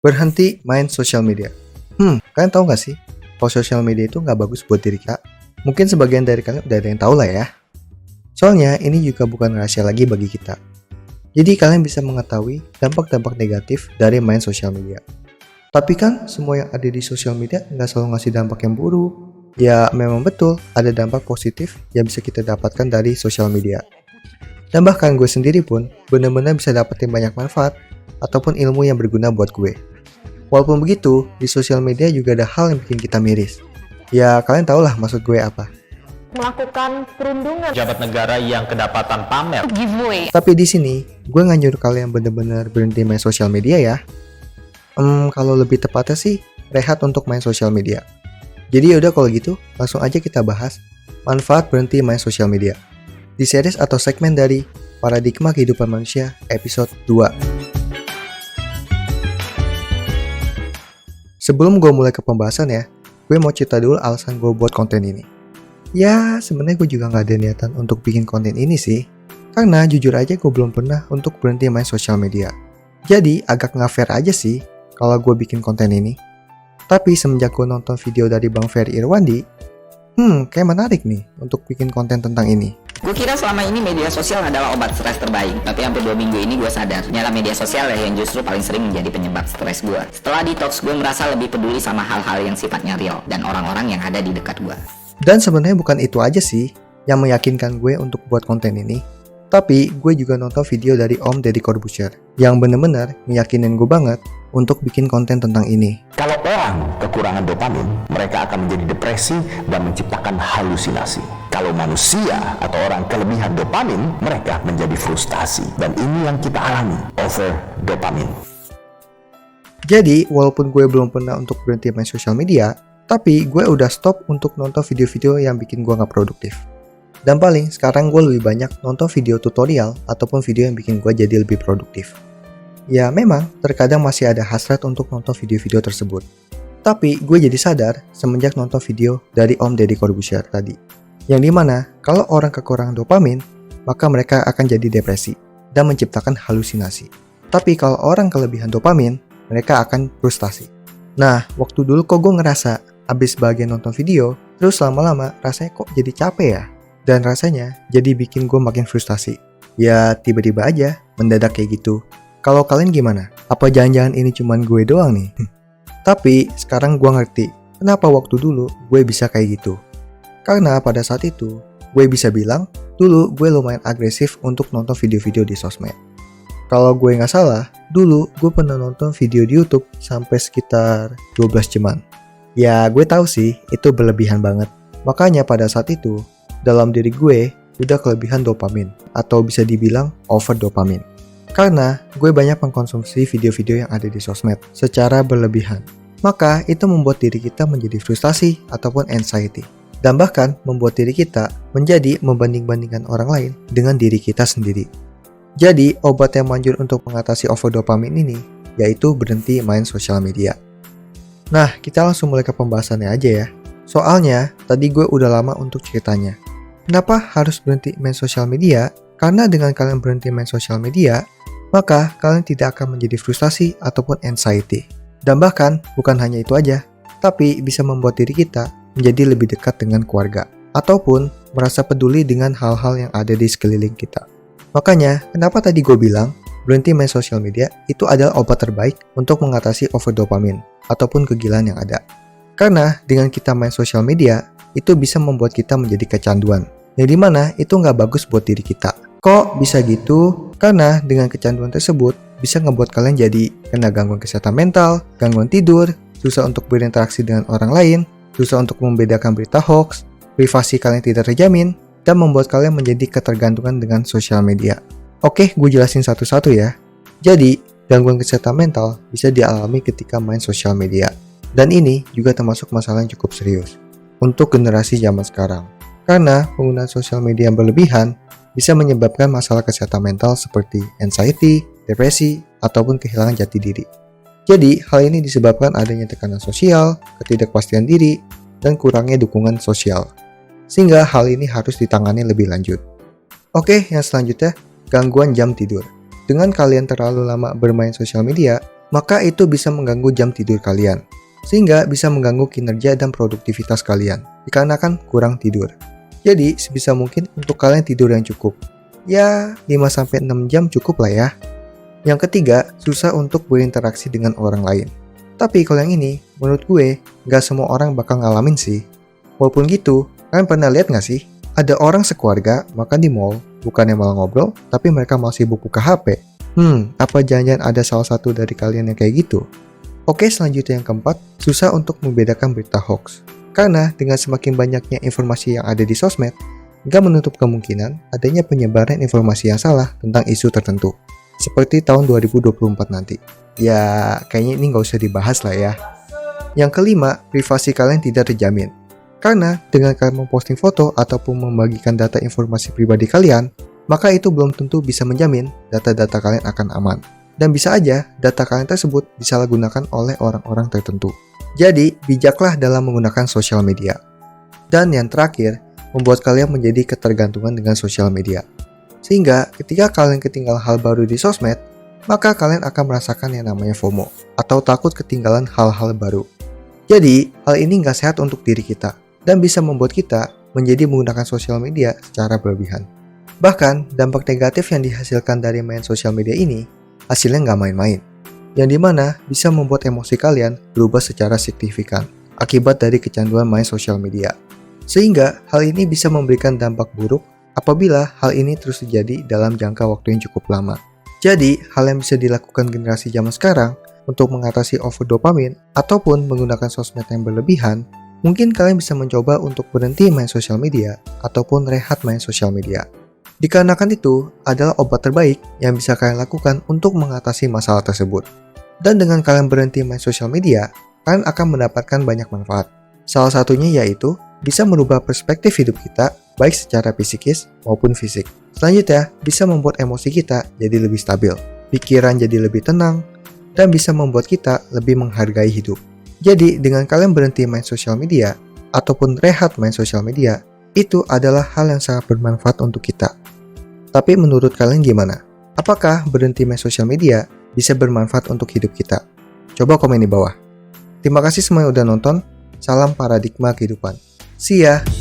Berhenti main sosial media. Kalian tahu nggak sih? Kalau sosial media itu nggak bagus buat diri kita. Mungkin sebagian dari kalian udah ada yang tahu lah ya. Soalnya ini juga bukan rahasia lagi bagi kita. Jadi kalian bisa mengetahui dampak-dampak negatif dari main sosial media. Tapi kan semua yang ada di sosial media nggak selalu ngasih dampak yang buruk. Ya memang betul ada dampak positif yang bisa kita dapatkan dari sosial media. Dan bahkan gue sendiri pun benar-benar bisa dapetin banyak manfaat ataupun ilmu yang berguna buat gue. Walaupun begitu, di sosial media juga ada hal yang bikin kita miris. Ya kalian tau lah maksud gue apa. Melakukan perundungan, Pejabat negara yang kedapatan pamer. giveaway. Tapi di sini, gue nggak nyuruh kalian bener-bener berhenti main sosial media ya. Kalau lebih tepatnya sih, rehat untuk main sosial media. Jadi yaudah kalau gitu, langsung aja kita bahas manfaat berhenti main sosial media di series atau segmen dari Paradigma Kehidupan Manusia episode 2. Sebelum gue mulai ke pembahasan ya, gue mau cerita dulu alasan gue buat konten ini. Ya, sebenarnya gue juga nggak ada niatan untuk bikin konten ini sih. Karena jujur aja gue belum pernah untuk berhenti main sosial media. Jadi agak nggak fair aja sih kalau gue bikin konten ini. Tapi semenjak gue nonton video dari Bang Ferry Irwandi, kayak menarik nih untuk bikin konten tentang ini. Gue kira selama ini media sosial adalah obat stres terbaik, tapi hampir 2 minggu ini gue sadar ternyata media sosial ya yang justru paling sering menjadi penyebab stres gue. Setelah detox, gue merasa lebih peduli sama hal-hal yang sifatnya real dan orang-orang yang ada di dekat gue. Dan sebenarnya bukan itu aja sih yang meyakinkan gue untuk buat konten ini. Tapi gue juga nonton video dari Om Deddy Corbuzier yang bener-bener meyakinin gue banget untuk bikin konten tentang ini. Kalau orang kekurangan dopamin, mereka akan menjadi depresi dan menciptakan halusinasi. Kalau manusia atau orang kelebihan dopamin, mereka menjadi frustasi. Dan ini yang kita alami, over dopamin. Jadi, walaupun gue belum pernah untuk berhenti main sosial media, tapi gue udah stop untuk nonton video-video yang bikin gue gak produktif. Dan paling sekarang gue lebih banyak nonton video tutorial ataupun video yang bikin gue jadi lebih produktif. Ya memang, terkadang masih ada hasrat untuk nonton video-video tersebut. Tapi gue jadi sadar semenjak nonton video dari Om Deddy Corbuzier tadi. Yang dimana, kalau orang kekurangan dopamin, maka mereka akan jadi depresi dan menciptakan halusinasi. Tapi kalau orang kelebihan dopamin, mereka akan frustasi. Nah, waktu dulu kok gue ngerasa abis bagian nonton video, terus lama-lama rasanya kok jadi capek ya? Dan rasanya jadi bikin gue makin frustasi. Ya tiba-tiba aja mendadak kayak gitu. Kalau kalian gimana? Apa jangan-jangan ini cuman gue doang nih? Tapi sekarang gue ngerti kenapa waktu dulu gue bisa kayak gitu. Karena pada saat itu gue bisa bilang dulu gue lumayan agresif untuk nonton video-video di sosmed. Kalau gue nggak salah, dulu gue pernah nonton video di YouTube sampai sekitar 12 jaman. Ya gue tahu sih itu berlebihan banget. Makanya pada saat itu dalam diri gue udah kelebihan dopamin atau bisa dibilang over dopamin. Karena gue banyak mengkonsumsi video-video yang ada di sosmed secara berlebihan. Maka itu membuat diri kita menjadi frustasi ataupun anxiety. Dan bahkan membuat diri kita menjadi membanding-bandingkan orang lain dengan diri kita sendiri. Jadi obat yang manjur untuk mengatasi over dopamin ini yaitu berhenti main sosial media. Nah kita langsung mulai ke pembahasannya aja ya. Soalnya tadi gue udah lama untuk ceritanya. Kenapa harus berhenti main sosial media? Karena dengan kalian berhenti main sosial media, maka kalian tidak akan menjadi frustasi ataupun anxiety. Dan bahkan bukan hanya itu aja, tapi bisa membuat diri kita menjadi lebih dekat dengan keluarga. Ataupun merasa peduli dengan hal-hal yang ada di sekeliling kita. Makanya, kenapa tadi gue bilang berhenti main sosial media itu adalah obat terbaik untuk mengatasi over dopamin ataupun kegilaan yang ada. Karena dengan kita main sosial media, itu bisa membuat kita menjadi kecanduan. Yang dimana itu nggak bagus buat diri kita. Kok bisa gitu? Karena dengan kecanduan tersebut bisa ngebuat kalian jadi kena gangguan kesehatan mental, gangguan tidur, susah untuk berinteraksi dengan orang lain, susah untuk membedakan berita hoax, privasi kalian tidak terjamin, dan membuat kalian menjadi ketergantungan dengan sosial media. Oke, gue jelasin satu-satu ya. Jadi, gangguan kesehatan mental bisa dialami ketika main sosial media. Dan ini juga termasuk masalah yang cukup serius untuk generasi zaman sekarang. Karena penggunaan sosial media yang berlebihan bisa menyebabkan masalah kesehatan mental seperti anxiety, depresi, ataupun kehilangan jati diri. Jadi, hal ini disebabkan adanya tekanan sosial, ketidakpastian diri, dan kurangnya dukungan sosial. Sehingga hal ini harus ditangani lebih lanjut. Oke, yang selanjutnya, gangguan jam tidur. Dengan kalian terlalu lama bermain sosial media, maka itu bisa mengganggu jam tidur kalian, sehingga bisa mengganggu kinerja dan produktivitas kalian, dikarenakan kurang tidur. Jadi, sebisa mungkin untuk kalian tidur yang cukup. Ya, 5-6 jam cukup lah ya. Yang ketiga, susah untuk berinteraksi dengan orang lain. Tapi kalau yang ini, menurut gue, nggak semua orang bakal ngalamin sih. Walaupun gitu, kalian pernah lihat nggak sih? Ada orang sekeluarga makan di mall, bukannya malah ngobrol, tapi mereka malah sibuk buka HP. Apa jangan-jangan ada salah satu dari kalian yang kayak gitu? Oke, selanjutnya yang keempat, susah untuk membedakan berita hoax. Karena dengan semakin banyaknya informasi yang ada di sosmed, nggak menutup kemungkinan adanya penyebaran informasi yang salah tentang isu tertentu. Seperti tahun 2024 nanti. Ya, kayaknya ini nggak usah dibahas lah ya. Yang kelima, privasi kalian tidak terjamin. Karena dengan kalian memposting foto ataupun membagikan data informasi pribadi kalian, maka itu belum tentu bisa menjamin data-data kalian akan aman. Dan bisa aja data kalian tersebut disalahgunakan oleh orang-orang tertentu. Jadi, bijaklah dalam menggunakan sosial media. Dan yang terakhir, membuat kalian menjadi ketergantungan dengan sosial media. Sehingga ketika kalian ketinggalan hal baru di sosmed, maka kalian akan merasakan yang namanya FOMO, atau takut ketinggalan hal-hal baru. Jadi, hal ini nggak sehat untuk diri kita, dan bisa membuat kita menjadi menggunakan sosial media secara berlebihan. Bahkan, dampak negatif yang dihasilkan dari main sosial media ini, hasilnya nggak main-main. Yang dimana bisa membuat emosi kalian berubah secara signifikan, akibat dari kecanduan main sosial media. Sehingga, hal ini bisa memberikan dampak buruk apabila hal ini terus terjadi dalam jangka waktu yang cukup lama. Jadi, hal yang bisa dilakukan generasi zaman sekarang untuk mengatasi over dopamin ataupun menggunakan sosmed yang berlebihan, mungkin kalian bisa mencoba untuk berhenti main sosial media ataupun rehat main sosial media. Dikarenakan itu adalah obat terbaik yang bisa kalian lakukan untuk mengatasi masalah tersebut. Dan dengan kalian berhenti main sosial media, kalian akan mendapatkan banyak manfaat. Salah satunya yaitu bisa merubah perspektif hidup kita, baik secara psikis maupun fisik. Selanjutnya, bisa membuat emosi kita jadi lebih stabil, pikiran jadi lebih tenang, dan bisa membuat kita lebih menghargai hidup. Jadi, dengan kalian berhenti main sosial media, ataupun rehat main sosial media, itu adalah hal yang sangat bermanfaat untuk kita. Tapi menurut kalian gimana? Apakah berhenti main sosial media bisa bermanfaat untuk hidup kita? Coba komen di bawah. Terima kasih semua yang udah nonton. Salam paradigma kehidupan. See ya!